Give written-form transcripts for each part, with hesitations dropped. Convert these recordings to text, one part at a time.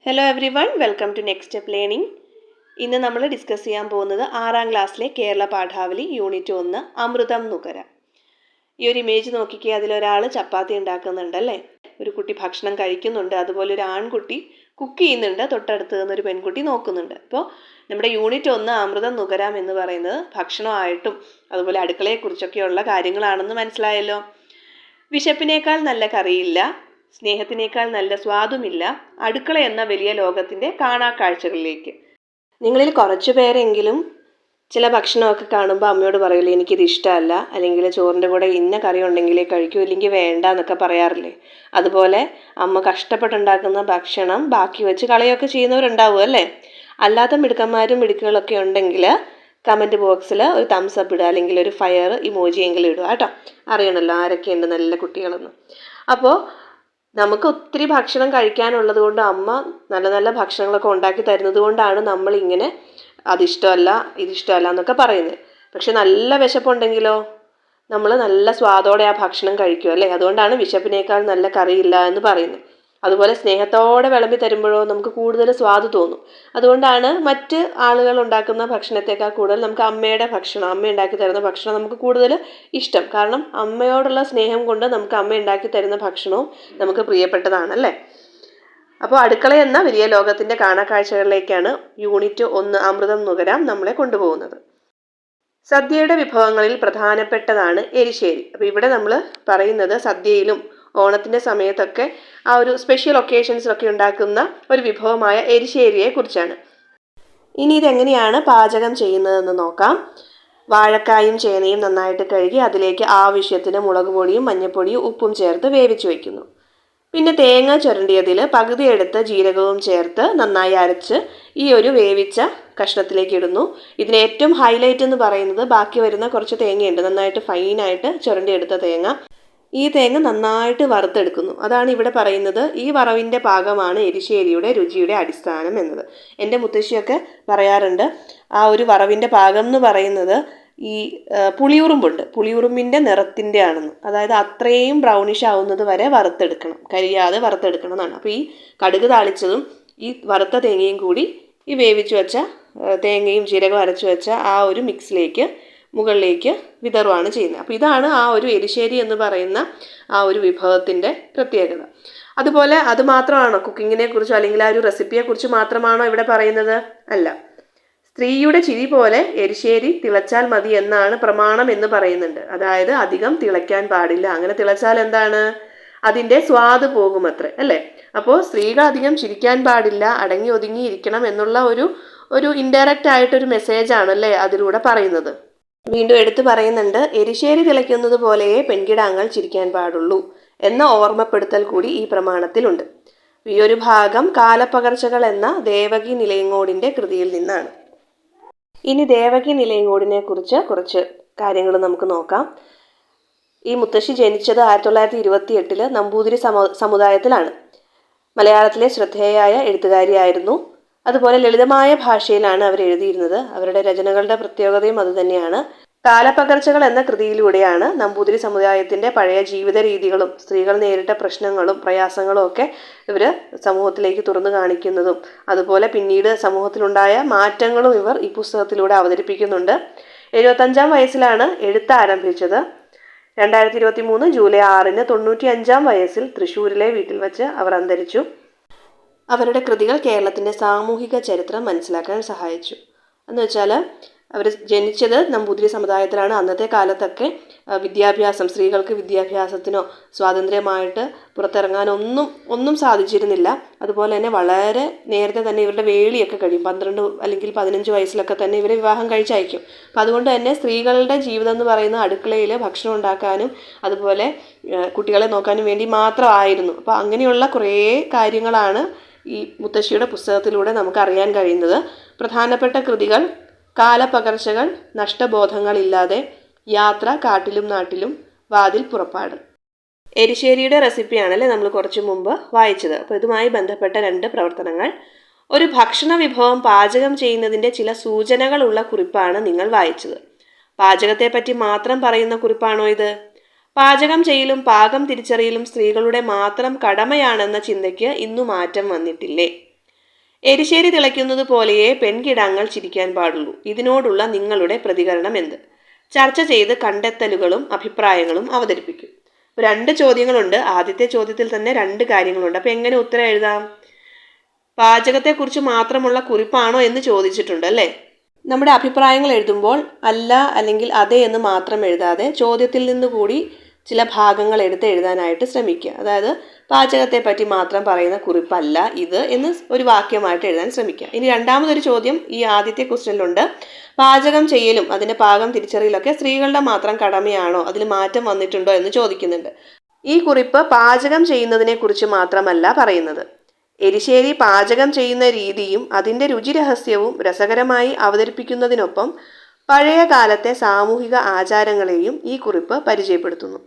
Hello everyone, welcome to next step learning. ഇന്ന് നമ്മൾ discuss ചെയ്യാൻ പോകുന്നത് 6ാം ക്ലാസ്സിലെ കേരള പാഠാവലി യൂണിറ്റ് 1 അമൃതം നുകര. ഈ ഒരു ഇമേജ് നോക്കിക്കേ, അതിലൊരാൾ ചപ്പാത്തി ഉണ്ടാക്കുന്നുണ്ടല്ലേ, ഒരു കുട്ടി ഭക്ഷണം കഴിക്കുന്നുണ്ട്, അതുപോലെ ഒരു ആൺകുട്ടി കുക്ക് ചെയ്യുന്നുണ്ട്, തൊട്ടടുത്ത് നിന്നൊരു പെൺകുട്ടി നോക്കുന്നുണ്ട്. അപ്പോൾ നമ്മുടെ യൂണിറ്റ് 1 അമൃതം നുകരാം എന്ന് പറയുന്നത് ഭക്ഷണമായിട്ടും അതുപോലെ അടുക്കളയെക്കുറിച്ചൊക്കെയുള്ള കാര്യങ്ങളാണെന്ന് മനസ്സിലായല്ലോ. വിശപ്പിനേക്കാൾ നല്ല കറിയില്ല, സ്നേഹത്തിനേക്കാൾ നല്ല സ്വാദുമില്ല, അടുക്കള എന്ന വലിയ ലോകത്തിൻ്റെ കാണാക്കാഴ്ചകളിലേക്ക്. നിങ്ങളിൽ കുറച്ചു പേരെങ്കിലും ചില ഭക്ഷണമൊക്കെ കാണുമ്പോൾ അമ്മയോട് പറയില്ലേ, എനിക്കിത് ഇഷ്ടമല്ല, അല്ലെങ്കിൽ ചോറിൻ്റെ കൂടെ ഇന്ന കറി ഉണ്ടെങ്കിലേ കഴിക്കൂ, ഇല്ലെങ്കിൽ വേണ്ട എന്നൊക്കെ പറയാറില്ലേ. അതുപോലെ അമ്മ കഷ്ടപ്പെട്ടുണ്ടാക്കുന്ന ഭക്ഷണം ബാക്കി വെച്ച് കളയൊക്കെ ചെയ്യുന്നവരുണ്ടാവും അല്ലേ. അല്ലാത്ത മിടുക്കന്മാരും മിടുക്കുകളൊക്കെ ഉണ്ടെങ്കിൽ കമൻറ്റ് ബോക്സിൽ ഒരു തംസ് അപ്പ് ഇടുക, അല്ലെങ്കിൽ ഒരു ഫയർ ഇമോജിയെങ്കിലും ഇടുക കേട്ടോ. അറിയണമല്ലോ ആരൊക്കെയുണ്ട് നല്ല കുട്ടികളെന്ന്. അപ്പോൾ നമുക്ക് ഒത്തിരി ഭക്ഷണം കഴിക്കാനുള്ളത് കൊണ്ട് അമ്മ നല്ല നല്ല ഭക്ഷണങ്ങളൊക്കെ ഉണ്ടാക്കി തരുന്നത് കൊണ്ടാണ് നമ്മളിങ്ങനെ അതിഷ്ടമല്ല ഇതിഷ്ടമല്ല എന്നൊക്കെ പറയുന്നത്. പക്ഷെ നല്ല വിശപ്പുണ്ടെങ്കിലോ നമ്മൾ നല്ല സ്വാദോടെ ആ ഭക്ഷണം കഴിക്കും അല്ലേ. അതുകൊണ്ടാണ് വിശപ്പിനേക്കാൾ നല്ല കറിയില്ല എന്ന് പറയുന്നത്. അതുപോലെ സ്നേഹത്തോടെ വിളമ്പി തരുമ്പോഴോ നമുക്ക് കൂടുതൽ സ്വാദ് തോന്നും. അതുകൊണ്ടാണ് മറ്റ് ആളുകൾ ഉണ്ടാക്കുന്ന ഭക്ഷണത്തേക്കാൾ കൂടുതൽ നമുക്ക് അമ്മയുടെ ഭക്ഷണം, അമ്മ ഉണ്ടാക്കി തരുന്ന ഭക്ഷണം നമുക്ക് കൂടുതൽ ഇഷ്ടം. കാരണം അമ്മയോടുള്ള സ്നേഹം കൊണ്ട് നമുക്ക് അമ്മ ഉണ്ടാക്കി തരുന്ന ഭക്ഷണവും നമുക്ക് പ്രിയപ്പെട്ടതാണല്ലേ. അപ്പോൾ അടുക്കള എന്ന വലിയ ലോകത്തിൻ്റെ കാണാക്കാഴ്ചകളിലേക്കാണ് യൂണിറ്റ് 1 അമൃതം നുകരാം നമ്മളെ കൊണ്ടുപോകുന്നത്. സദ്യയുടെ വിഭവങ്ങളിൽ പ്രധാനപ്പെട്ടതാണ് എരിശ്ശേരി. അപ്പോൾ ഇവിടെ നമ്മൾ പറയുന്നത് സദ്യയിലും ഓണത്തിൻ്റെ സമയത്തൊക്കെ ആ ഒരു സ്പെഷ്യൽ ഒക്കേഷൻസിലൊക്കെ ഉണ്ടാക്കുന്ന ഒരു വിഭവമായ എരിശ്ശേരിയെ കുറിച്ചാണ്. ഇനി ഇതെങ്ങനെയാണ് പാചകം ചെയ്യുന്നതെന്ന് നോക്കാം. വാഴക്കായും ചേനയും നന്നായിട്ട് കഴുകി അതിലേക്ക് ആവശ്യത്തിന് മുളക് പൊടിയും മഞ്ഞൾപ്പൊടിയും ഉപ്പും ചേർത്ത് വേവിച്ച് വയ്ക്കുന്നു. പിന്നെ തേങ്ങ ചുരണ്ടിയതിൽ പകുതി എടുത്ത് ജീരകവും ചേർത്ത് നന്നായി അരച്ച് ഈ ഒരു വേവിച്ച കഷ്ണത്തിലേക്ക് ഇടുന്നു. ഇതിന് ഏറ്റവും ഹൈലൈറ്റ് എന്ന് പറയുന്നത് ബാക്കി വരുന്ന കുറച്ച് തേങ്ങയുണ്ട്, നന്നായിട്ട് ഫൈനായിട്ട് ചുരണ്ടിയെടുത്ത തേങ്ങ. ഈ തേങ്ങ നന്നായിട്ട് വറുത്തെടുക്കുന്നു. അതാണ് ഇവിടെ പറയുന്നത് ഈ വറവിൻ്റെ പാകമാണ് എരിശ്ശേരിയുടെ രുചിയുടെ അടിസ്ഥാനം എന്നത്. എൻ്റെ മുത്തശ്ശിയൊക്കെ പറയാറുണ്ട് ആ ഒരു വറവിൻ്റെ പാകം എന്ന് പറയുന്നത് ഈ പുളിയുറുമ്പുണ്ട്, പുളിയുറുമ്പിൻ്റെ നിറത്തിൻ്റെ ആണെന്ന്. അതായത് അത്രയും ബ്രൗണിഷ് ആവുന്നത് വരെ വറുത്തെടുക്കണം, കരിയാതെ വറുത്തെടുക്കണം എന്നാണ്. അപ്പോൾ ഈ കടുക് താളിച്ചതും ഈ വറുത്ത തേങ്ങയും കൂടി ഈ വേവിച്ച് വെച്ച തേങ്ങയും ജീരകം അരച്ചു വെച്ച ആ ഒരു മിക്സിലേക്ക് മുകളിലേക്ക് വിതറുകയാണ് ചെയ്യുന്നത്. അപ്പോൾ ഇതാണ് ആ ഒരു എരിശ്ശേരി എന്ന് പറയുന്ന ആ ഒരു വിഭവത്തിൻ്റെ പ്രത്യേകത. അതുപോലെ അത് മാത്രമാണോ കുക്കിങ്ങിനെ കുറിച്ചോ അല്ലെങ്കിൽ ആ ഒരു റെസിപ്പിയെക്കുറിച്ച് മാത്രമാണോ ഇവിടെ പറയുന്നത്? അല്ല. സ്ത്രീയുടെ ചിരി പോലെ എരിശ്ശേരി തിളച്ചാൽ മതി എന്നാണ് പ്രമാണം എന്ന് പറയുന്നുണ്ട്. അതായത് അധികം തിളയ്ക്കാൻ പാടില്ല. അങ്ങനെ തിളച്ചാൽ എന്താണ്, അതിൻ്റെ സ്വാദ് പോകുമത്രേ അല്ലേ. അപ്പോൾ സ്ത്രീകൾ അധികം ചിരിക്കാൻ പാടില്ല, അടങ്ങി ഒതുങ്ങി ഇരിക്കണം എന്നുള്ള ഒരു ഇൻഡയറക്റ്റ് ആയിട്ടൊരു മെസ്സേജാണല്ലേ അതിലൂടെ പറയുന്നത്. വീണ്ടും എടുത്തു പറയുന്നുണ്ട്, എരിശ്ശേരി തിളയ്ക്കുന്നത് പോലെയേ പെൺകിടാങ്ങൾ ചിരിക്കാൻ പാടുള്ളൂ എന്ന ഓർമ്മപ്പെടുത്തൽ കൂടി ഈ പ്രമാണത്തിലുണ്ട്. ഈ ഒരു ഭാഗം കാലപ്പകർച്ചകൾ എന്ന ദേവകി നിലയങ്ങോടിൻ്റെ കൃതിയിൽ നിന്നാണ്. ഇനി ദേവകി നിലയങ്ങോടിനെ കുറിച്ച് കുറച്ച് കാര്യങ്ങൾ നമുക്ക് നോക്കാം. ഈ മുത്തശ്ശി ജനിച്ചത് 1928 നമ്പൂതിരി സമുദായത്തിലാണ്. മലയാളത്തിലെ ശ്രദ്ധേയായ എഴുത്തുകാരിയായിരുന്നു. അതുപോലെ ലളിതമായ ഭാഷയിലാണ് അവർ എഴുതിയിരുന്നത്. അവരുടെ രചനകളുടെ പ്രത്യേകതയും അതുതന്നെയാണ്. കാലപ്പകർച്ചകൾ എന്ന കൃതിയിലൂടെയാണ് നമ്പൂതിരി സമുദായത്തിൻ്റെ പഴയ ജീവിത രീതികളും സ്ത്രീകൾ നേരിട്ട പ്രശ്നങ്ങളും പ്രയാസങ്ങളും ഒക്കെ ഇവർ സമൂഹത്തിലേക്ക് തുറന്നു കാണിക്കുന്നതും അതുപോലെ പിന്നീട് സമൂഹത്തിലുണ്ടായ മാറ്റങ്ങളും ഇവർ ഈ പുസ്തകത്തിലൂടെ അവതരിപ്പിക്കുന്നുണ്ട്. 75-ാം വയസ്സിലാണ് എഴുത്ത് ആരംഭിച്ചത്. 2023 ജൂലൈ 6-ന് 95-ാം വയസ്സിൽ തൃശ്ശൂരിലെ വീട്ടിൽ വച്ച് അവർ അന്തരിച്ചു. അവരുടെ കൃതികൾ കേരളത്തിൻ്റെ സാമൂഹിക ചരിത്രം മനസ്സിലാക്കാൻ സഹായിച്ചു. എന്ന് വെച്ചാൽ അവർ ജനിച്ചത് നമ്പൂതിരി സമുദായത്തിലാണ്. അന്നത്തെ കാലത്തൊക്കെ വിദ്യാഭ്യാസം, സ്ത്രീകൾക്ക് വിദ്യാഭ്യാസത്തിനോ സ്വാതന്ത്ര്യമായിട്ട് പുറത്തിറങ്ങാനൊന്നും സാധിച്ചിരുന്നില്ല. അതുപോലെ തന്നെ വളരെ നേരത്തെ തന്നെ ഇവരുടെ വേളിയൊക്കെ കഴിയും. 12 അല്ലെങ്കിൽ 15 വയസ്സിലൊക്കെ തന്നെ ഇവരെ വിവാഹം കഴിച്ചയക്കും. അപ്പം അതുകൊണ്ട് തന്നെ സ്ത്രീകളുടെ ജീവിതം എന്ന് പറയുന്ന അടുക്കളയിൽ ഭക്ഷണം ഉണ്ടാക്കാനും അതുപോലെ കുട്ടികളെ നോക്കാനും വേണ്ടി മാത്രമായിരുന്നു. അപ്പോൾ അങ്ങനെയുള്ള കുറേ കാര്യങ്ങളാണ് ഈ മുത്തശ്ശിയുടെ പുസ്തകത്തിലൂടെ നമുക്ക് അറിയാൻ കഴിയുന്നത്. പ്രധാനപ്പെട്ട കൃതികൾ കാലപ്പകർച്ചകൾ, നഷ്ടബോധങ്ങളില്ലാതെ, യാത്ര, കാട്ടിലും നാട്ടിലും, വാതിൽ പുറപ്പാട്. എരിശ്ശേരിയുടെ റെസിപ്പിയാണല്ലേ നമ്മൾ കുറച്ച് മുമ്പ് വായിച്ചത്. അപ്പോൾ ഇതുമായി ബന്ധപ്പെട്ട 2 പ്രവർത്തനങ്ങൾ. ഒരു ഭക്ഷണ വിഭവം പാചകം ചെയ്യുന്നതിൻ്റെ ചില സൂചനകളുള്ള കുറിപ്പാണ് നിങ്ങൾ വായിച്ചത്. പാചകത്തെപ്പറ്റി മാത്രം പറയുന്ന കുറിപ്പാണോ ഇത്? പാചകം ചെയ്യലും പാകം തിരിച്ചറിയലും സ്ത്രീകളുടെ മാത്രം കടമയാണെന്ന ചിന്തയ്ക്ക് ഇന്നു മാറ്റം വന്നിട്ടില്ലേ? എരിശ്ശേരി തിളയ്ക്കുന്നത് പോലെയേ പെൺകിടാങ്ങൾ ചിരിക്കാൻ പാടുള്ളൂ. ഇതിനോടുള്ള നിങ്ങളുടെ പ്രതികരണം എന്ത്? ചർച്ച ചെയ്ത് കണ്ടെത്തലുകളും അഭിപ്രായങ്ങളും അവതരിപ്പിക്കും. 2 ചോദ്യങ്ങളുണ്ട്. ആദ്യത്തെ ചോദ്യത്തിൽ തന്നെ 2 കാര്യങ്ങളുണ്ട്. അപ്പോൾ എങ്ങനെ ഉത്തരം എഴുതാം? പാചകത്തെക്കുറിച്ച് മാത്രമുള്ള കുറിപ്പാണോ എന്ന് ചോദിച്ചിട്ടുണ്ട് അല്ലേ? നമ്മുടെ അഭിപ്രായങ്ങൾ എഴുതുമ്പോൾ അല്ല അല്ലെങ്കിൽ അതെ എന്ന് മാത്രം എഴുതാതെ ചോദ്യത്തിൽ നിന്ന് കൂടി ചില ഭാഗങ്ങൾ എടുത്ത് എഴുതാനായിട്ട് ശ്രമിക്കുക. അതായത് പാചകത്തെ പറ്റി മാത്രം പറയുന്ന കുറിപ്പല്ല ഇത് എന്ന് ഒരു വാക്യമായിട്ട് എഴുതാൻ ശ്രമിക്കുക. ഇനി രണ്ടാമതൊരു ചോദ്യം ഈ ആദ്യത്തെ ക്വസ്റ്റ്യനിലുണ്ട്. പാചകം ചെയ്യലും അതിൻ്റെ പാകം തിരിച്ചറിയലൊക്കെ സ്ത്രീകളുടെ മാത്രം കടമയാണോ, അതിൽ മാറ്റം വന്നിട്ടുണ്ടോ എന്ന് ചോദിക്കുന്നുണ്ട്. ഈ കുറിപ്പ് പാചകം ചെയ്യുന്നതിനെ കുറിച്ച് മാത്രമല്ല പറയുന്നത്. എരിശ്ശേരി പാചകം ചെയ്യുന്ന രീതിയും അതിൻ്റെ രുചിരഹസ്യവും രസകരമായി അവതരിപ്പിക്കുന്നതിനൊപ്പം പഴയ കാലത്തെ സാമൂഹിക ആചാരങ്ങളെയും ഈ കുറിപ്പ് പരിചയപ്പെടുത്തുന്നു.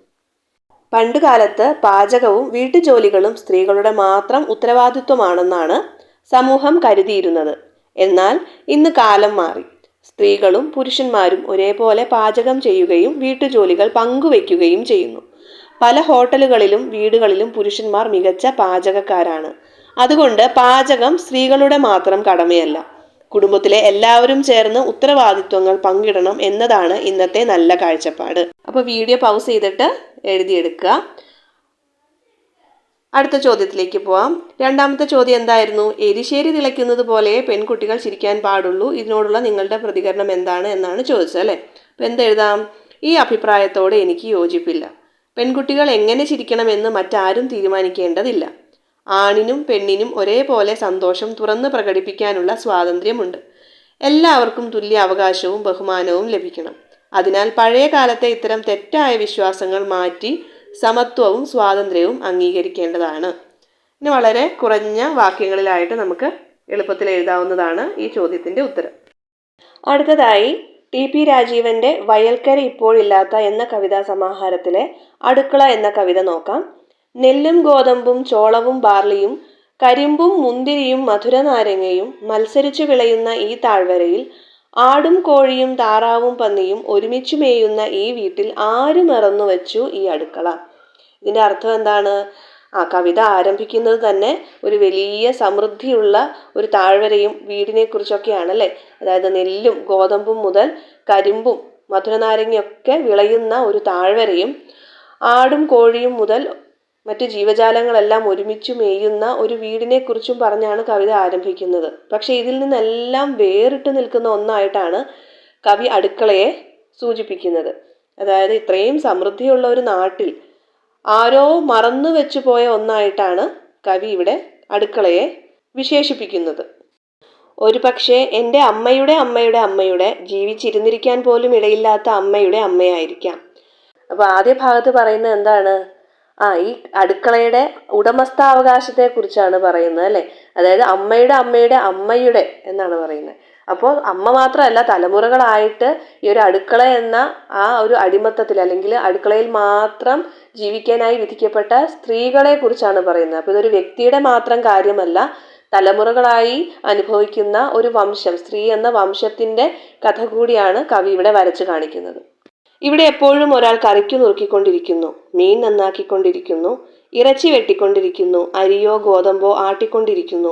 പണ്ടുകാലത്ത് പാചകവും വീട്ടുജോലികളും സ്ത്രീകളുടെ മാത്രം ഉത്തരവാദിത്വമാണെന്നാണ് സമൂഹം കരുതിയിരുന്നത്. എന്നാൽ ഇന്ന് കാലം മാറി. സ്ത്രീകളും പുരുഷന്മാരും ഒരേപോലെ പാചകം ചെയ്യുകയും വീട്ടുജോലികൾ പങ്കുവയ്ക്കുകയും ചെയ്യുന്നു. പല ഹോട്ടലുകളിലും വീടുകളിലും പുരുഷന്മാർ മികച്ച പാചകക്കാരാണ്. അതുകൊണ്ട് പാചകം സ്ത്രീകളുടെ മാത്രം കടമയല്ല. കുടുംബത്തിലെ എല്ലാവരും ചേർന്ന് ഉത്തരവാദിത്വങ്ങൾ പങ്കിടണം എന്നതാണ് ഇന്നത്തെ നല്ല കാഴ്ചപ്പാട്. അപ്പോൾ വീഡിയോ പൗസ് ചെയ്തിട്ട് എഴുതിയെടുക്കുക. അടുത്ത ചോദ്യത്തിലേക്ക് പോവാം. രണ്ടാമത്തെ ചോദ്യം എന്തായിരുന്നു? എരിശ്ശേരി തിളയ്ക്കുന്നത് പോലെ പെൺകുട്ടികൾ ചിരിക്കാൻ പാടുള്ളൂ. ഇതിനോടുള്ള നിങ്ങളുടെ പ്രതികരണം എന്താണ് എന്നാണ് ചോദിച്ചത് അല്ലേ? അപ്പോൾ എന്തെഴുതാം? ഈ അഭിപ്രായത്തോട് എനിക്ക് യോജിപ്പില്ല. പെൺകുട്ടികൾ എങ്ങനെ ചിരിക്കണമെന്ന് മറ്റാരും തീരുമാനിക്കേണ്ടതില്ല. ആണിനും പെണ്ണിനും ഒരേപോലെ സന്തോഷം തുറന്ന് പ്രകടിപ്പിക്കാനുള്ള സ്വാതന്ത്ര്യമുണ്ട്. എല്ലാവർക്കും തുല്യ അവകാശവും ബഹുമാനവും ലഭിക്കണം. അതിനാൽ പഴയ കാലത്തെ ഇത്തരം തെറ്റായ വിശ്വാസങ്ങൾ മാറ്റി സമത്വവും സ്വാതന്ത്ര്യവും അംഗീകരിക്കേണ്ടതാണ്. ഇനി വളരെ കുറഞ്ഞ വാക്യങ്ങളിലായിട്ട് നമുക്ക് എളുപ്പത്തിൽ എഴുതാവുന്നതാണ് ഈ ചോദ്യത്തിൻ്റെ ഉത്തരം. അടുത്തതായി ടി.പി. രാജീവന്റെ വയൽക്കര ഇപ്പോഴില്ലാത്ത എന്ന കവിതാ സമാഹാരത്തിലെ അടുക്കള എന്ന കവിത നോക്കാം. നെല്ലും ഗോതമ്പും ചോളവും ബാർലിയും കരിമ്പും മുന്തിരിയും മധുരനാരങ്ങയും മത്സരിച്ചു വിളയുന്ന ഈ താഴ്വരയിൽ ആടും കോഴിയും താറാവും പന്നിയും ഒരുമിച്ച് മേയുന്ന ഈ വീട്ടിൽ ആര് മറന്നു വച്ചു ഈ അടുക്കള? ഇതിൻ്റെ അർത്ഥം എന്താണ്? കവിത ആരംഭിക്കുന്നത് തന്നെ ഒരു വലിയ സമൃദ്ധിയുള്ള ഒരു താഴ്വരയും വീടിനെ കുറിച്ചൊക്കെയാണല്ലേ. അതായത് നെല്ലും ഗോതമ്പും മുതൽ കരിമ്പും മധുരനാരങ്ങയൊക്കെ വിളയുന്ന ഒരു താഴ്വരയും ആടും കോഴിയും മുതൽ മറ്റ് ജീവജാലങ്ങളെല്ലാം ഒരുമിച്ച് മേയുന്ന ഒരു വീടിനെ കുറിച്ചും പറഞ്ഞാണ് കവിത ആരംഭിക്കുന്നത്. പക്ഷെ ഇതിൽ നിന്നെല്ലാം വേറിട്ട് നിൽക്കുന്ന ഒന്നായിട്ടാണ് കവി അടുക്കളയെ സൂചിപ്പിക്കുന്നത്. അതായത് ഇത്രയും സമൃദ്ധിയുള്ള ഒരു നാട്ടിൽ ആരോ മറന്നു വെച്ചു പോയ ഒന്നായിട്ടാണ് കവി ഇവിടെ അടുക്കളയെ വിശേഷിപ്പിക്കുന്നത്. ഒരു പക്ഷേ എൻ്റെ അമ്മയുടെ അമ്മയുടെ അമ്മയുടെ ജീവിച്ചിരുന്നിരിക്കാൻ പോലും ഇടയില്ലാത്ത അമ്മയുടെ അമ്മയായിരിക്കാം. അപ്പോൾ ആദ്യ ഭാഗത്ത് പറയുന്നത് എന്താണ്? ഈ അടുക്കളയുടെ ഉടമസ്ഥാവകാശത്തെ കുറിച്ചാണ് പറയുന്നത് അല്ലേ. അതായത് അമ്മയുടെ അമ്മയുടെ അമ്മയുടെ എന്നാണ് പറയുന്നത്. അപ്പോൾ അമ്മ മാത്രമല്ല, തലമുറകളായിട്ട് ഈ ഒരു അടുക്കള എന്ന ആ ഒരു അടിമത്തത്തിൽ അല്ലെങ്കിൽ അടുക്കളയിൽ മാത്രം ജീവിക്കാനായി വിധിക്കപ്പെട്ട സ്ത്രീകളെ കുറിച്ചാണ് പറയുന്നത്. അപ്പോൾ ഇതൊരു വ്യക്തിയുടെ മാത്രം കാര്യമല്ല, തലമുറകളായി അനുഭവിക്കുന്ന ഒരു വംശം, സ്ത്രീ എന്ന വംശത്തിൻ്റെ കഥ കൂടിയാണ് കവി ഇവിടെ വരച്ചു കാണിക്കുന്നത്. ഇവിടെ എപ്പോഴും ഒരാൾ കറിക്കു നുറുക്കിക്കൊണ്ടിരിക്കുന്നു, മീൻ നന്നാക്കിക്കൊണ്ടിരിക്കുന്നു, ഇറച്ചി വെട്ടിക്കൊണ്ടിരിക്കുന്നു, അരിയോ ഗോതമ്പോ ആട്ടിക്കൊണ്ടിരിക്കുന്നു,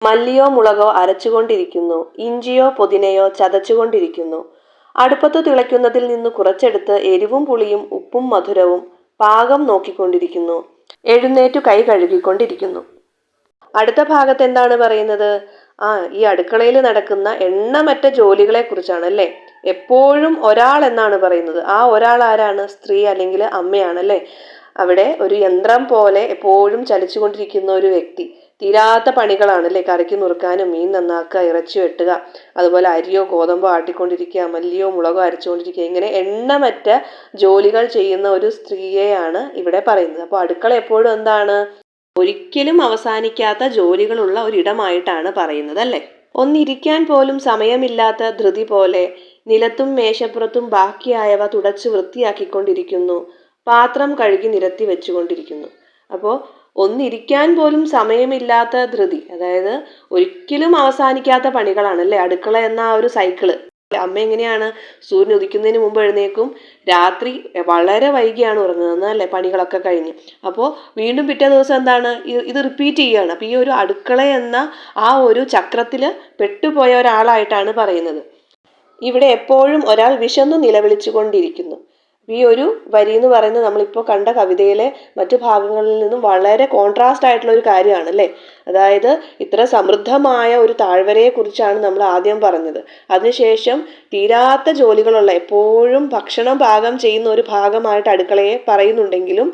മല്ലിയോ മുളകോ അരച്ചുകൊണ്ടിരിക്കുന്നു, ഇഞ്ചിയോ പുതിനയോ ചതച്ചുകൊണ്ടിരിക്കുന്നു. അടുപ്പത്ത് തിളയ്ക്കുന്നതിൽ നിന്ന് കുറച്ചെടുത്ത് എരിവും പുളിയും ഉപ്പും മധുരവും പാകം നോക്കിക്കൊണ്ടിരിക്കുന്നു, എഴുന്നേറ്റു കൈ കഴുകിക്കൊണ്ടിരിക്കുന്നു. അടുത്ത ഭാഗത്ത് എന്താണ് പറയുന്നത്? ഈ അടുക്കളയിൽ നടക്കുന്ന എണ്ണമറ്റ ജോലികളെ കുറിച്ചാണ് അല്ലേ. എപ്പോഴും ഒരാൾ എന്നാണ് പറയുന്നത്. ആ ഒരാൾ ആരാണ്? സ്ത്രീ അല്ലെങ്കിൽ അമ്മയാണല്ലേ. അവിടെ ഒരു യന്ത്രം പോലെ എപ്പോഴും ചലിച്ചുകൊണ്ടിരിക്കുന്ന ഒരു വ്യക്തി. തീരാത്ത പണികളാണല്ലേ. കറിക്ക് നുറുക്കാനും മീൻ നന്നാക്കുക, ഇറച്ചി വെട്ടുക, അതുപോലെ അരിയോ ഗോതമ്പോ ആട്ടിക്കൊണ്ടിരിക്കുക, മല്ലിയോ മുളകോ അരച്ചുകൊണ്ടിരിക്കുക, ഇങ്ങനെ എണ്ണമറ്റ ജോലികൾ ചെയ്യുന്ന ഒരു സ്ത്രീയെയാണ് ഇവിടെ പറയുന്നത്. അപ്പോൾ അടുക്കള എപ്പോഴും എന്താണ്? ഒരിക്കലും അവസാനിക്കാത്ത ജോലികളുള്ള ഒരിടമായിട്ടാണ് പറയുന്നത് അല്ലേ. ഒന്നിരിക്കാൻ പോലും സമയമില്ലാത്ത ധൃതി പോലെ നിലത്തും മേശപ്പുറത്തും ബാക്കിയായവ തുടച്ച് വൃത്തിയാക്കിക്കൊണ്ടിരിക്കുന്നു, പാത്രം കഴുകി നിരത്തി വെച്ചുകൊണ്ടിരിക്കുന്നു. അപ്പോൾ ഒന്നിരിക്കാൻ പോലും സമയമില്ലാത്ത ധൃതി, അതായത് ഒരിക്കലും അവസാനിക്കാത്ത പണികളാണ് അല്ലേ അടുക്കള എന്ന ആ ഒരു സൈക്കിള്. അമ്മ എങ്ങനെയാണ് സൂര്യൻ ഉദിക്കുന്നതിന് മുമ്പ് എഴുന്നേക്കും, രാത്രി വളരെ വൈകിയാണ് ഉറങ്ങുന്നത് അല്ലേ, പണികളൊക്കെ കഴിഞ്ഞ്. അപ്പോൾ വീണ്ടും പിറ്റേ ദിവസം എന്താണ് ഇത് റിപ്പീറ്റ് ചെയ്യുകയാണ്. അപ്പോൾ ഈ ഒരു അടുക്കള എന്ന ആ ഒരു ചക്രത്തിൽ പെട്ടുപോയ ഒരാളായിട്ടാണ് പറയുന്നത്. ഇവിടെ എപ്പോഴും ഒരാൾ വിശന്നു നിലവിളിച്ചു കൊണ്ടിരിക്കുന്നു. ഈ ഒരു വരി എന്ന് പറയുന്നത് നമ്മളിപ്പോൾ കണ്ട കവിതയിലെ മറ്റു ഭാഗങ്ങളിൽ നിന്നും വളരെ കോൺട്രാസ്റ്റ് ആയിട്ടുള്ള ഒരു കാര്യമാണ് അല്ലേ. അതായത് ഇത്ര സമൃദ്ധമായ ഒരു താഴ്വരയെ കുറിച്ചാണ് നമ്മൾ ആദ്യം പറഞ്ഞത്. അതിനുശേഷം തീരാത്ത ജോലികളുള്ള എപ്പോഴും ഭക്ഷണം പാകം ചെയ്യുന്ന ഒരു ഭാഗമായിട്ട് അടുക്കളയെ പറയുന്നുണ്ടെങ്കിലും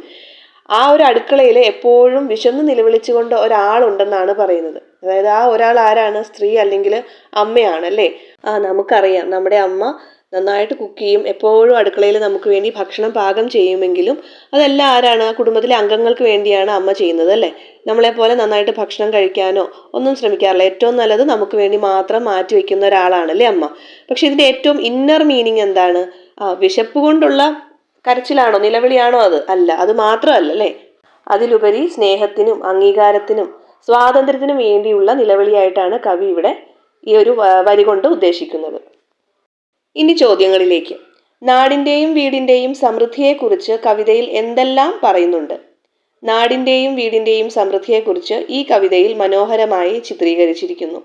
ആ ഒരു അടുക്കളയിൽ എപ്പോഴും വിശന്ന് നിലവിളിച്ചുകൊണ്ട് ഒരാളുണ്ടെന്നാണ് പറയുന്നത്. അതായത് ആ ഒരാൾ ആരാണ്? സ്ത്രീ അല്ലെങ്കിൽ അമ്മയാണ് അല്ലേ. നമുക്കറിയാം നമ്മുടെ അമ്മ നന്നായിട്ട് കുക്ക് ചെയ്യും, എപ്പോഴും അടുക്കളയിൽ നമുക്ക് വേണ്ടി ഭക്ഷണം പാകം ചെയ്യുമെങ്കിലും അതെല്ലാം ആരാണ്? ആ കുടുംബത്തിലെ അംഗങ്ങൾക്ക് വേണ്ടിയാണ് അമ്മ ചെയ്യുന്നത് അല്ലേ. നമ്മളെപ്പോലെ നന്നായിട്ട് ഭക്ഷണം കഴിക്കാനോ ഒന്നും ശ്രമിക്കാറില്ല. ഏറ്റവും നല്ലത് നമുക്ക് വേണ്ടി മാത്രം മാറ്റി വെക്കുന്ന ഒരാളാണല്ലേ അമ്മ. പക്ഷെ ഇതിൻ്റെ ഏറ്റവും ഇന്നർ മീനിങ് എന്താണ്? വിശപ്പ് കൊണ്ടുള്ള കരച്ചിലാണോ, നിലവിളിയാണോ? അല്ല, അത് മാത്രമല്ല അല്ലേ. അതിലുപരി സ്നേഹത്തിനും അംഗീകാരത്തിനും സ്വാതന്ത്ര്യത്തിനും വേണ്ടിയുള്ള നിലവിളിയായിട്ടാണ് കവി ഇവിടെ ഈ ഒരു വരി കൊണ്ട് ഉദ്ദേശിക്കുന്നത്. ഇനി ചോദ്യങ്ങളിലേക്ക്. നാടിൻ്റെയും വീടിൻ്റെയും സമൃദ്ധിയെക്കുറിച്ച് കവിതയിൽ എന്തെല്ലാം പറയുന്നുണ്ട്? നാടിൻ്റെയും വീടിൻ്റെയും സമൃദ്ധിയെക്കുറിച്ച് ഈ കവിതയിൽ മനോഹരമായി ചിത്രീകരിച്ചിരിക്കുന്നു.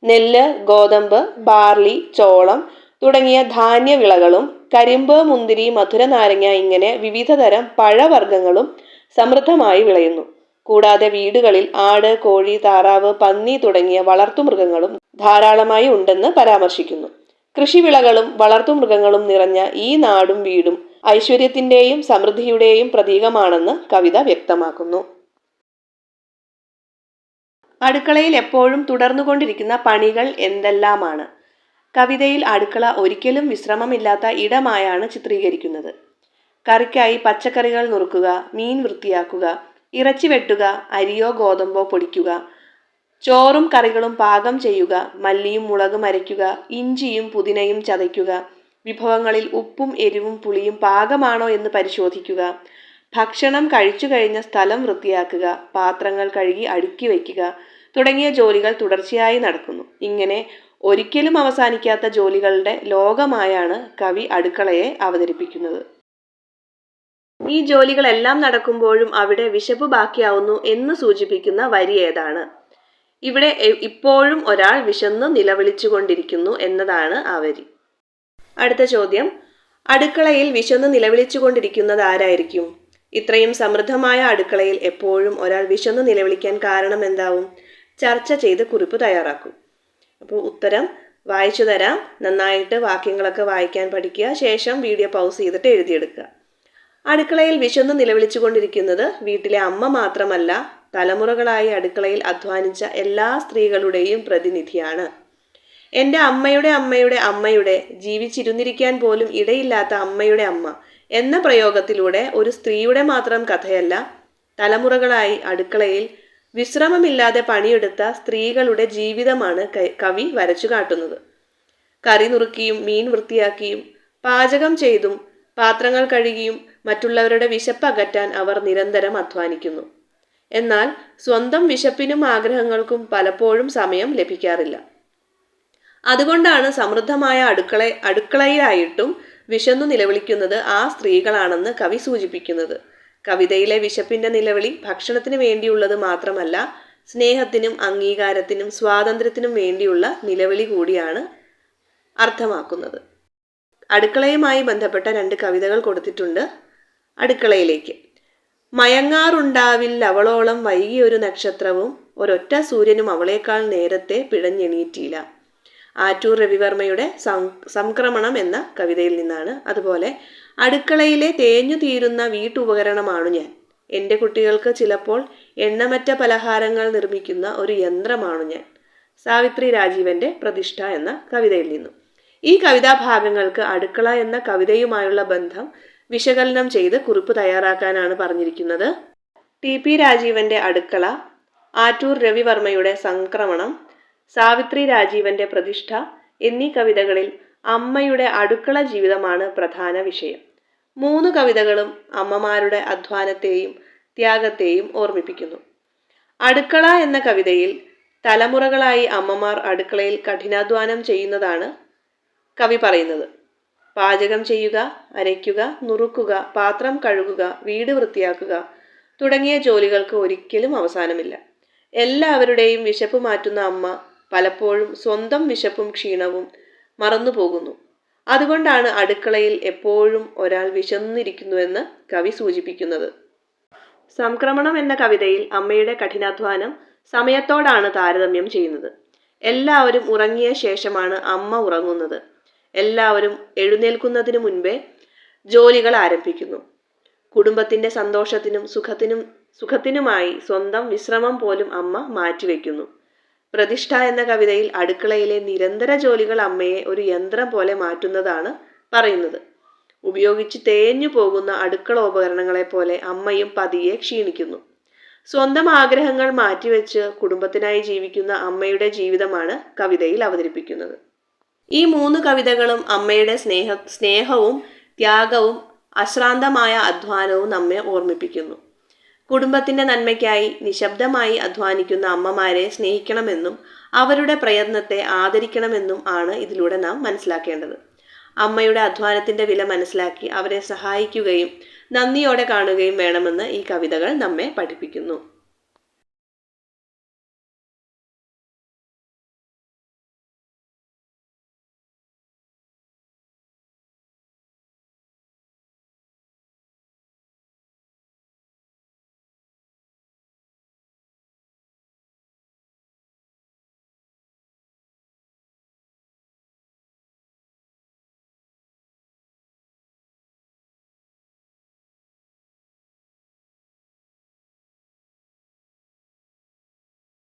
നെല്ല്, ഗോതമ്പ്, ബാർലി, ചോളം തുടങ്ങിയ ധാന്യവിളകളും കരിമ്പ്, മുന്തിരി, മധുര നാരങ്ങ ഇങ്ങനെ വിവിധ തരം പഴവർഗ്ഗങ്ങളും സമൃദ്ധമായി വിളയുന്നു. കൂടാതെ വീടുകളിൽ ആട്, കോഴി, താറാവ്, പന്നി തുടങ്ങിയ വളർത്തുമൃഗങ്ങളും ധാരാളമായി ഉണ്ടെന്ന് പരാമർശിക്കുന്നു. കൃഷിവിളകളും വളർത്തുമൃഗങ്ങളും നിറഞ്ഞ ഈ നാടും വീടും ഐശ്വര്യത്തിൻ്റെയും സമൃദ്ധിയുടെയും പ്രതീകമാണെന്ന് കവിത വ്യക്തമാക്കുന്നു. അടുക്കളയിൽ എപ്പോഴും തുടർന്നുകൊണ്ടിരിക്കുന്ന പണികൾ എന്തെല്ലാമാണ്? കവിതയിൽ അടുക്കള ഒരിക്കലും വിശ്രമമില്ലാത്ത ഇടമായാണ് ചിത്രീകരിക്കുന്നത്. കറിക്കായി പച്ചക്കറികൾ നുറുക്കുക, മീൻ വൃത്തിയാക്കുക, ഇറച്ചി വെട്ടുക, അരിയോ ഗോതമ്പോ പൊടിക്കുക, ചോറും കറികളും പാകം ചെയ്യുക, മല്ലിയും മുളകും അരയ്ക്കുക, ഇഞ്ചിയും പുതിനയും ചതയ്ക്കുക, വിഭവങ്ങളിൽ ഉപ്പും എരിവും പുളിയും പാകമാണോ എന്ന് പരിശോധിക്കുക, ഭക്ഷണം കഴിച്ചു കഴിഞ്ഞ സ്ഥലം വൃത്തിയാക്കുക, പാത്രങ്ങൾ കഴുകി അടുക്കി വയ്ക്കുക തുടങ്ങിയ ജോലികൾ തുടർച്ചയായി നടക്കുന്നു. ഇങ്ങനെ ഒരിക്കലും അവസാനിക്കാത്ത ജോലികളുടെ ലോകമായാണ് കവി അടുക്കളയെ അവതരിപ്പിക്കുന്നത്. ഈ ജോലികളെല്ലാം നടക്കുമ്പോഴും അവിടെ വിശപ്പ് ബാക്കിയാവുന്നു എന്ന് സൂചിപ്പിക്കുന്ന വരി ഏതാണ്? ഇവിടെ ഇപ്പോഴും ഒരാൾ വിശന്ന് നിലവിളിച്ചു കൊണ്ടിരിക്കുന്നു എന്നതാണ് ആ വരി. അടുത്ത ചോദ്യം, അടുക്കളയിൽ വിശന്ന് നിലവിളിച്ചു കൊണ്ടിരിക്കുന്നത് ആരായിരിക്കും? ഇത്രയും സമൃദ്ധമായ അടുക്കളയിൽ എപ്പോഴും ഒരാൾ വിശന്ന് നിലവിളിക്കാൻ കാരണം എന്താവും? ചർച്ച ചെയ്ത് കുറിപ്പ് തയ്യാറാക്കൂ. അപ്പോൾ ഉത്തരം വായിച്ചു തരാം. നന്നായിട്ട് വാക്യങ്ങളൊക്കെ വായിക്കാൻ പഠിക്കുക. ശേഷം വീഡിയോ പൗസ് ചെയ്തിട്ട് എഴുതിയെടുക്കുക. അടുക്കളയിൽ വിശന്ന് നിലവിളിച്ചു കൊണ്ടിരിക്കുന്നത് വീട്ടിലെ അമ്മ മാത്രമല്ല, തലമുറകളായി അടുക്കളയിൽ അധ്വാനിച്ച എല്ലാ സ്ത്രീകളുടെയും പ്രതിനിധിയാണ്. എൻ്റെ അമ്മയുടെ അമ്മയുടെ അമ്മയുടെ ജീവിച്ചിരുന്നിരിക്കാൻ പോലും ഇടയില്ലാത്ത അമ്മയുടെ അമ്മ എന്ന പ്രയോഗത്തിലൂടെ ഒരു സ്ത്രീയുടെ മാത്രം കഥയല്ല, തലമുറകളായി അടുക്കളയിൽ വിശ്രമമില്ലാതെ പണിയെടുത്ത സ്ത്രീകളുടെ ജീവിതമാണ് കവി വരച്ചു കാട്ടുന്നത്. കറി നുറുക്കിയും മീൻ വൃത്തിയാക്കിയും പാചകം ചെയ്തും പാത്രങ്ങൾ കഴുകിയും മറ്റുള്ളവരുടെ വിശപ്പ് അകറ്റാൻ അവർ നിരന്തരം അധ്വാനിക്കുന്നു. എന്നാൽ സ്വന്തം വിശപ്പിനും ആഗ്രഹങ്ങൾക്കും പലപ്പോഴും സമയം ലഭിക്കാറില്ല. അതുകൊണ്ടാണ് സമൃദ്ധമായ അടുക്കളയിലായിട്ടും വിശന്നു നിലവിളിക്കുന്നത് ആ സ്ത്രീകളാണെന്ന് കവി സൂചിപ്പിക്കുന്നത്. കവിതയിലെ വിശപ്പിന്റെ നിലവിളി ഭക്ഷണത്തിന് വേണ്ടിയുള്ളത് മാത്രമല്ല, സ്നേഹത്തിനും അംഗീകാരത്തിനും സ്വാതന്ത്ര്യത്തിനും വേണ്ടിയുള്ള നിലവിളി കൂടിയാണ് അർത്ഥമാക്കുന്നത്. അടുക്കളയുമായി ബന്ധപ്പെട്ട 2 കവിതകൾ കൊടുത്തിട്ടുണ്ട്. അടുക്കളയിലേക്ക്. മയങ്ങാറുണ്ടാവിൽ അവളോളം വൈകിയൊരു നക്ഷത്രവും ഒരൊറ്റ സൂര്യനും അവളേക്കാൾ നേരത്തെ പിഴഞ്ഞെണീറ്റില്ല. ആറ്റൂർ രവിവർമ്മയുടെ സംക്രമണം എന്ന കവിതയിൽ നിന്നാണ്. അതുപോലെ അടുക്കളയിലെ തേഞ്ഞു തീരുന്ന വീട്ടുപകരണമാണു ഞാൻ. എൻ്റെ കുട്ടികൾക്ക് ചിലപ്പോൾ എണ്ണമറ്റ പലഹാരങ്ങൾ നിർമ്മിക്കുന്ന ഒരു യന്ത്രമാണു ഞാൻ. സാവിത്രി രാജീവന്റെ പ്രതിഷ്ഠ എന്ന കവിതയിൽ നിന്നും. ഈ കവിതാഭാഗങ്ങൾക്ക് അടുക്കള എന്ന കവിതയുമായുള്ള ബന്ധം വിശകലനം ചെയ്ത് കുറിപ്പ് തയ്യാറാക്കാനാണ് പറഞ്ഞിരിക്കുന്നത്. ടി.പി. രാജീവന്റെ അടുക്കള, ആറ്റൂർ രവിവർമ്മയുടെ സംക്രമണം, സാവിത്രി രാജീവന്റെ പ്രതിഷ്ഠ എന്നീ കവിതകളിൽ അമ്മയുടെ അടുക്കള ജീവിതമാണ് പ്രധാന വിഷയം. 3 കവിതകളും അമ്മമാരുടെ അധ്വാനത്തെയും ത്യാഗത്തെയും ഓർമ്മിപ്പിക്കുന്നു. അടുക്കള എന്ന കവിതയിൽ തലമുറകളായി അമ്മമാർ അടുക്കളയിൽ കഠിനാധ്വാനം ചെയ്യുന്നതാണ് കവി പറയുന്നത്. പാചകം ചെയ്യുക, അരയ്ക്കുക, നുറുക്കുക, പാത്രം കഴുകുക, വീട് വൃത്തിയാക്കുക തുടങ്ങിയ ജോലികൾക്ക് ഒരിക്കലും അവസാനമില്ല. എല്ലാവരുടെയും വിശപ്പ് മാറ്റുന്ന അമ്മ പലപ്പോഴും സ്വന്തം വിശപ്പും ക്ഷീണവും മറന്നുപോകുന്നു. അതുകൊണ്ടാണ് അടുക്കളയിൽ എപ്പോഴും ഒരാൾ വിശന്നിരിക്കുന്നുവെന്ന് കവി സൂചിപ്പിക്കുന്നത്. സംക്രമണം എന്ന കവിതയിൽ അമ്മയുടെ കഠിനാധ്വാനം സമയത്തോടാണ് താരതമ്യം ചെയ്യുന്നത്. എല്ലാവരും ഉറങ്ങിയ ശേഷമാണ് അമ്മ ഉറങ്ങുന്നത്. എല്ലാവരും എഴുന്നേൽക്കുന്നതിനു മുൻപേ ജോലികൾ ആരംഭിക്കുന്നു. കുടുംബത്തിന്റെ സന്തോഷത്തിനും സുഖത്തിനുമായി സ്വന്തം വിശ്രമം പോലും അമ്മ മാറ്റിവെക്കുന്നു. പ്രതിഷ്ഠ എന്ന കവിതയിൽ അടുക്കളയിലെ നിരന്തര ജോലികൾ അമ്മയെ ഒരു യന്ത്രം പോലെ മാറ്റുന്നതാണ് പറയുന്നത്. ഉപയോഗിച്ച് തേഞ്ഞു പോകുന്ന അടുക്കള ഉപകരണങ്ങളെ പോലെ അമ്മയും പതിയെ ക്ഷീണിക്കുന്നു. സ്വന്തം ആഗ്രഹങ്ങൾ മാറ്റിവെച്ച് കുടുംബത്തിനായി ജീവിക്കുന്ന അമ്മയുടെ ജീവിതമാണ് കവിതയിൽ അവതരിപ്പിക്കുന്നത്. ഈ 3 കവിതകളും അമ്മയുടെ സ്നേഹവും ത്യാഗവും അശ്രാന്തമായ അധ്വാനവും നമ്മെ ഓർമ്മിപ്പിക്കുന്നു. കുടുംബത്തിന്റെ നന്മയ്ക്കായി നിശബ്ദമായി അധ്വാനിക്കുന്ന അമ്മമാരെ സ്നേഹിക്കണമെന്നും അവരുടെ പ്രയത്നത്തെ ആദരിക്കണമെന്നും ആണ് ഇതിലൂടെ നാം മനസ്സിലാക്കേണ്ടത്. അമ്മയുടെ അധ്വാനത്തിന്റെ വില മനസ്സിലാക്കി അവരെ സഹായിക്കുകയും നന്ദിയോടെ കാണുകയും വേണമെന്ന് ഈ കവിതകൾ നമ്മെ പഠിപ്പിക്കുന്നു.